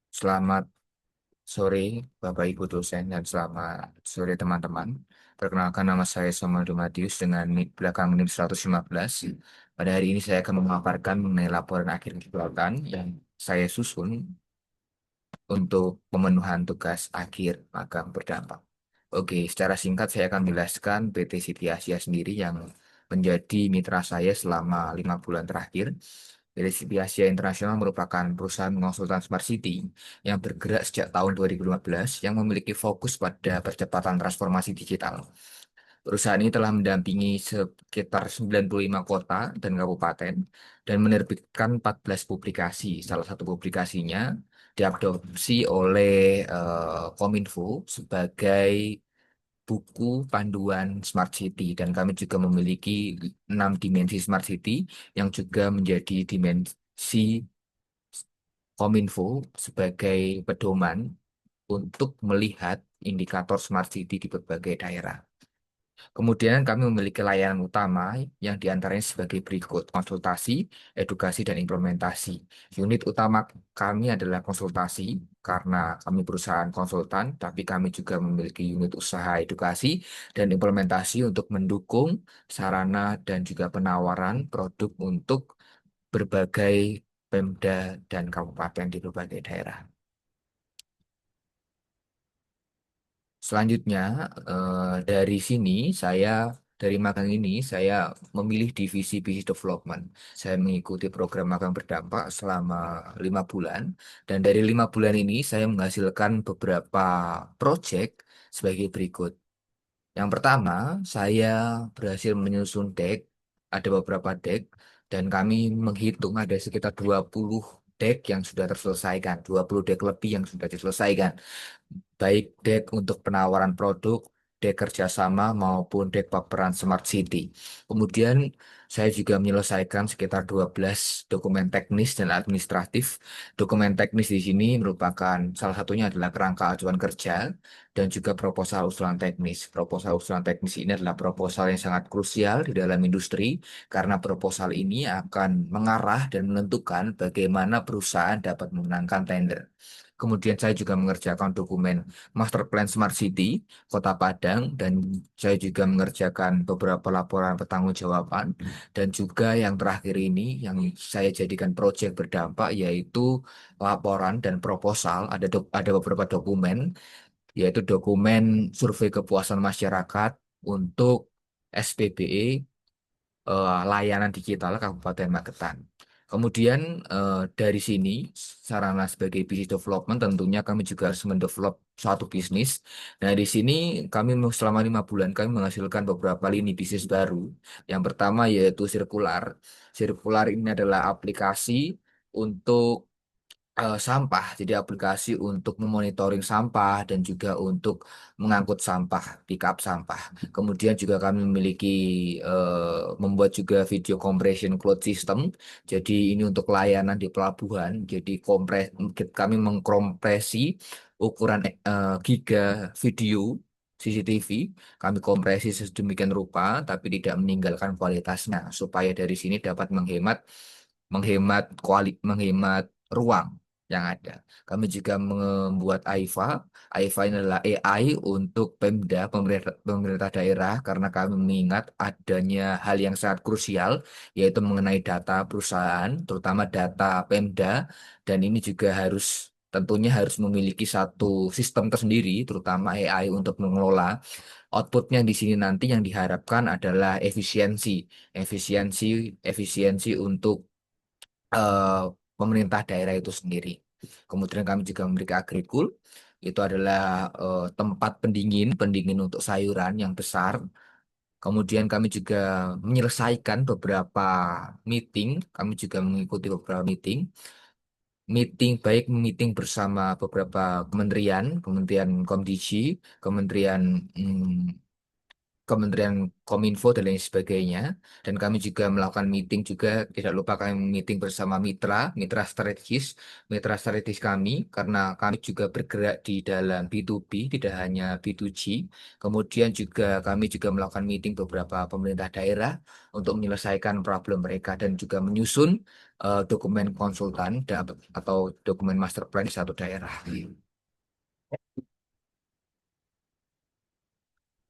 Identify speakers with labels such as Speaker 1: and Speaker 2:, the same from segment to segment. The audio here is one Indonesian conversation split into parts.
Speaker 1: Selamat sore Bapak Ibu dosen dan selamat sore teman-teman. Perkenalkan nama saya Somaldo Madius dengan NIK belakang NIM 115. Pada hari ini saya akan memaparkan mengenai laporan akhir kegiatan yang saya susun untuk pemenuhan tugas akhir magang berdampak. Oke, secara singkat saya akan menjelaskan PT Siti Asia sendiri yang menjadi mitra saya selama 5 bulan terakhir. PT Siti Asia Internasional merupakan perusahaan konsultan Smart City yang bergerak sejak tahun 2015 yang memiliki fokus pada percepatan transformasi digital. Perusahaan ini telah mendampingi sekitar 95 kota dan kabupaten dan menerbitkan 14 publikasi. Salah satu publikasinya diadopsi oleh Kominfo sebagai buku panduan Smart City dan kami juga memiliki 6 dimensi Smart City yang juga menjadi dimensi Kominfo sebagai pedoman untuk melihat indikator Smart City di berbagai daerah. Kemudian kami memiliki layanan utama yang diantaranya sebagai berikut: konsultasi, edukasi, dan implementasi. Unit utama kami adalah konsultasi karena kami perusahaan konsultan, tapi kami juga memiliki unit usaha edukasi dan implementasi untuk mendukung sarana dan juga penawaran produk untuk berbagai Pemda dan kabupaten di berbagai daerah. Selanjutnya, dari sini saya dari magang ini saya memilih divisi Business Development. Saya mengikuti program magang berdampak selama 5 bulan dan dari 5 bulan ini saya menghasilkan beberapa project sebagai berikut. Yang pertama, saya berhasil menyusun deck, ada beberapa deck, dan kami menghitung ada sekitar 20 deck yang sudah terselesaikan, 20 deck lebih yang sudah diselesaikan baik deck untuk penawaran produk, deck kerjasama, maupun deck paparan Smart City. Kemudian saya juga menyelesaikan sekitar 12 dokumen teknis dan administratif. Dokumen teknis di sini merupakan salah satunya adalah kerangka acuan kerja dan juga proposal usulan teknis. Proposal usulan teknis ini adalah proposal yang sangat krusial di dalam industri karena proposal ini akan mengarah dan menentukan bagaimana perusahaan dapat memenangkan tender. Kemudian saya juga mengerjakan dokumen Master Plan Smart City Kota Padang dan saya juga mengerjakan beberapa laporan pertanggungjawaban dan juga yang terakhir ini yang saya jadikan proyek berdampak yaitu laporan dan proposal ada beberapa dokumen yaitu dokumen survei kepuasan masyarakat untuk SPBE layanan digital Kabupaten Magetan. Kemudian dari sini sarana sebagai business development tentunya kami juga harus mendevelop suatu bisnis. Nah di sini kami selama 5 bulan kami menghasilkan beberapa lini bisnis baru. Yang pertama yaitu sirkular. Sirkular ini adalah aplikasi untuk sampah, jadi aplikasi untuk memonitoring sampah dan juga untuk mengangkut sampah, pick up sampah. Kemudian juga kami memiliki membuat juga video compression cloud system. Jadi ini untuk layanan di pelabuhan. Jadi kami mengkompresi ukuran giga video CCTV, kami kompresi sedemikian rupa, tapi tidak meninggalkan kualitasnya, supaya dari sini dapat menghemat ruang yang ada. Kami juga membuat AIFA. AIFA ini adalah AI untuk Pemda, pemerintah daerah, karena kami mengingat adanya hal yang sangat krusial, yaitu mengenai data perusahaan, terutama data Pemda, dan ini juga tentunya harus memiliki satu sistem tersendiri, terutama AI untuk mengelola. Outputnya di sini nanti yang diharapkan adalah efisiensi, efisiensi untuk eh, pemerintah daerah itu sendiri. Kemudian kami juga memiliki agrikul, itu adalah tempat pendingin untuk sayuran yang besar. Kemudian kami juga menyelesaikan beberapa meeting, kami juga mengikuti beberapa meeting bersama beberapa kementerian, Kementerian Komdisi, Kementerian Kementerian Kominfo dan lain sebagainya. Dan kami juga melakukan meeting juga, tidak lupa kami meeting bersama mitra strategis kami, karena kami juga bergerak di dalam B2B, tidak hanya B2G. Kemudian juga kami juga melakukan meeting beberapa pemerintah daerah untuk menyelesaikan problem mereka dan juga menyusun dokumen konsultan atau dokumen master plan di satu daerah.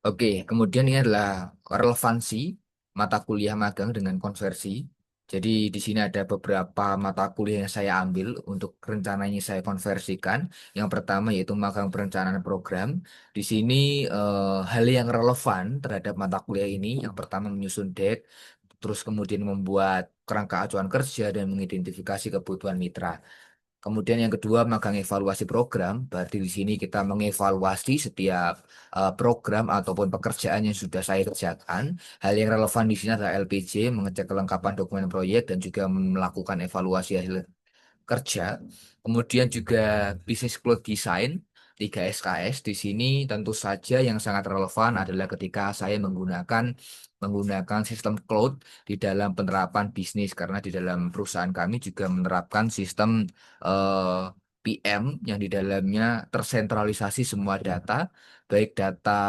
Speaker 1: Oke, kemudian ini adalah relevansi mata kuliah magang dengan konversi. Jadi di sini ada beberapa mata kuliah yang saya ambil untuk rencananya saya konversikan. Yang pertama yaitu magang perencanaan program. Di sini hal yang relevan terhadap mata kuliah ini, yang pertama menyusun deck, terus kemudian membuat kerangka acuan kerja dan mengidentifikasi kebutuhan mitra. Kemudian yang kedua, magang evaluasi program. Berarti di sini kita mengevaluasi setiap program ataupun pekerjaan yang sudah saya kerjakan. Hal yang relevan di sini adalah LPJ, mengecek kelengkapan dokumen proyek dan juga melakukan evaluasi hasil kerja. Kemudian juga Business Cloud Design 3 SKS. Di sini tentu saja yang sangat relevan adalah ketika saya menggunakan sistem cloud di dalam penerapan bisnis, karena di dalam perusahaan kami juga menerapkan sistem PM yang di dalamnya tersentralisasi semua data, baik data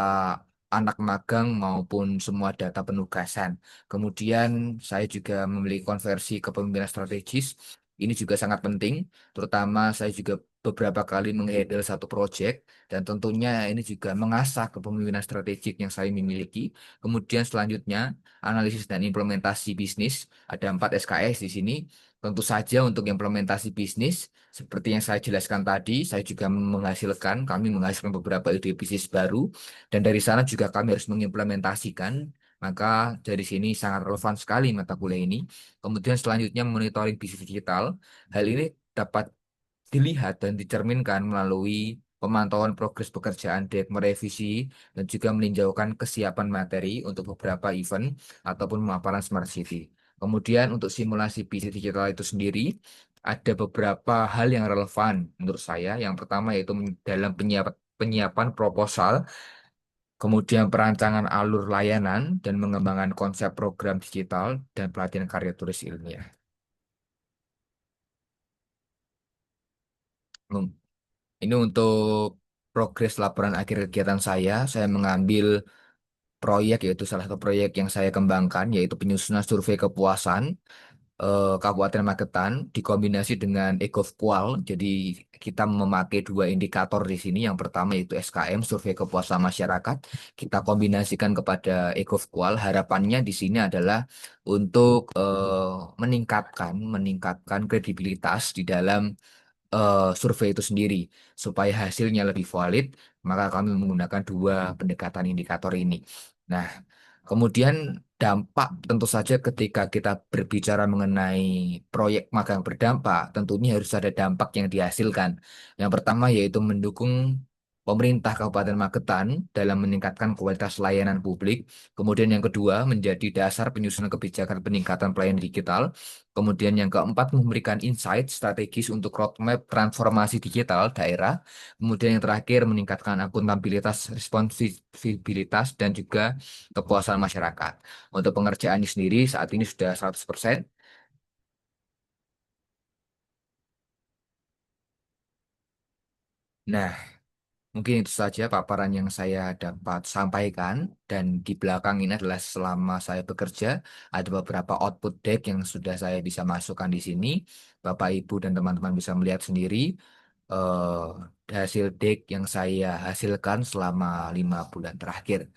Speaker 1: anak magang maupun semua data penugasan. Kemudian saya juga memiliki konversi kepemimpinan strategis. Ini juga sangat penting, terutama saya juga beberapa kali menghandle satu proyek dan tentunya ini juga mengasah kepemimpinan strategik yang saya miliki. Kemudian selanjutnya analisis dan implementasi bisnis, ada 4 SKS di sini. Tentu saja untuk implementasi bisnis, seperti yang saya jelaskan tadi, saya juga kami menghasilkan beberapa ide bisnis baru, dan dari sana juga kami harus mengimplementasikan. Maka dari sini sangat relevan sekali mata kuliah ini. Kemudian selanjutnya monitoring bisnis digital. Hal ini dapat dilihat dan dicerminkan melalui pemantauan progres pekerjaan, dek merevisi, dan juga meninjaukan kesiapan materi untuk beberapa event ataupun pemaparan Smart City. Kemudian untuk simulasi bisnis digital itu sendiri, ada beberapa hal yang relevan menurut saya. Yang pertama yaitu dalam penyiapan proposal, kemudian perancangan alur layanan, dan mengembangkan konsep program digital dan pelatihan karya tulis ilmiah. Hmm. Ini untuk progres laporan akhir kegiatan saya mengambil proyek, yaitu salah satu proyek yang saya kembangkan, yaitu penyusunan survei kepuasan Kabupaten Magetan dikombinasi dengan EGOV-Qual. Jadi kita memakai dua indikator di sini. Yang pertama yaitu SKM, survei kepuasan masyarakat. Kita kombinasikan kepada EGOV-Qual. Harapannya di sini adalah untuk meningkatkan kredibilitas di dalam survei itu sendiri, supaya hasilnya lebih valid, maka kami menggunakan dua pendekatan indikator ini. Nah, kemudian dampak tentu saja ketika kita berbicara mengenai proyek magang berdampak, tentunya harus ada dampak yang dihasilkan. Yang pertama yaitu mendukung pemerintah Kabupaten Magetan dalam meningkatkan kualitas layanan publik. Kemudian yang kedua menjadi dasar penyusunan kebijakan peningkatan pelayanan digital. Kemudian yang keempat memberikan insight strategis untuk roadmap transformasi digital daerah. Kemudian yang terakhir meningkatkan akuntabilitas, responsibilitas, dan juga kepuasan masyarakat. Untuk pengerjaannya sendiri saat ini sudah 100%. Nah, mungkin itu saja paparan yang saya dapat sampaikan, dan di belakang ini adalah selama saya bekerja ada beberapa output deck yang sudah saya bisa masukkan di sini. Bapak, Ibu, dan teman-teman bisa melihat sendiri hasil deck yang saya hasilkan selama 5 bulan terakhir.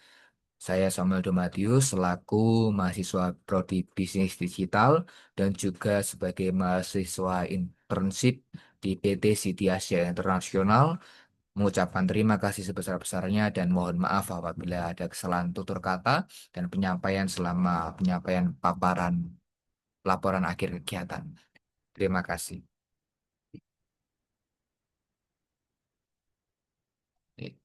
Speaker 1: Saya Samuel Domatius selaku mahasiswa Prodi Bisnis Digital dan juga sebagai mahasiswa internship di PT City Asia Internasional, mengucapkan terima kasih sebesar-besarnya dan mohon maaf apabila ada kesalahan tutur kata dan penyampaian paparan laporan akhir kegiatan. Terima kasih. Eh,